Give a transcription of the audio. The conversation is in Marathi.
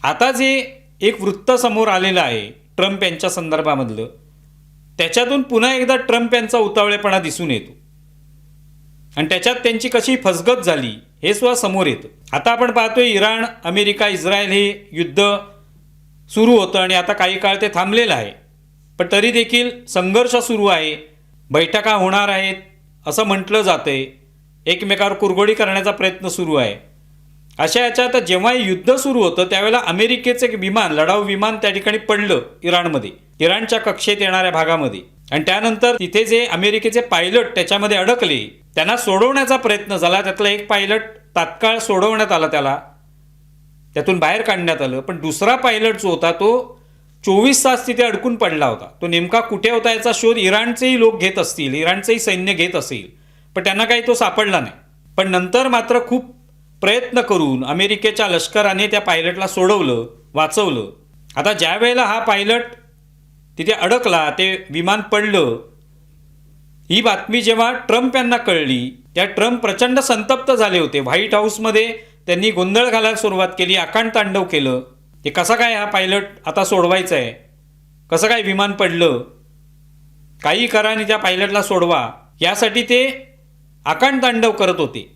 आता जे एक वृत्त समोर आलेलं आहे ट्रम्प यांच्या संदर्भामधलं, त्याच्यातून पुन्हा एकदा ट्रम्प यांचा उतावळेपणा दिसून येतो आणि त्याच्यात त्यांची कशी फसगत झाली हे सुद्धा समोर येतं. आता आपण पाहतोय इराण, अमेरिका, इस्रायल हे युद्ध सुरू होतं आणि आता काही काळ ते थांबलेलं आहे. पण तरी देखील संघर्ष सुरू आहे, बैठका होणार आहेत असं म्हटलं जातंय, एकमेकावर कुरघोडी करण्याचा प्रयत्न सुरू आहे. अशा याच्यात जेव्हा हे युद्ध सुरू होतं त्यावेळेला अमेरिकेचं एक विमान, लढाऊ विमान त्या ठिकाणी पडलं इराणमध्ये, इराणच्या कक्षेत येणाऱ्या भागामध्ये. आणि त्यानंतर तिथे जे अमेरिकेचे पायलट त्याच्यामध्ये अडकले त्यांना सोडवण्याचा प्रयत्न झाला. त्यातला एक पायलट तात्काळ सोडवण्यात आला, त्यातून बाहेर काढण्यात आलं. पण दुसरा पायलट जो होता तो 24 तास तिथे अडकून पडला होता. तो नेमका कुठे होता याचा शोध इराणचेही लोक घेत असतील, इराणचंही सैन्य घेत असेल, पण त्यांना काही तो सापडला नाही. पण नंतर मात्र खूप प्रयत्न करून अमेरिकेच्या लष्कराने त्या पायलटला सोडवलं, वाचवलं. आता ज्या वेळेला हा पायलट तिथे अडकला, ते विमान पडलं, ही बातमी जेव्हा ट्रम्प यांना कळली, त्या ट्रम्प प्रचंड संतप्त झाले होते. व्हाईट हाऊसमध्ये त्यांनी गोंधळ घालायला सुरुवात केली, आकांडतांडव केलं. ते कसं काय हा पायलट आता सोडवायचा आहे, कसं काय विमान पडलं, काही करा आणि त्या पायलटला सोडवा, यासाठी ते आकांडतांडव करत होते.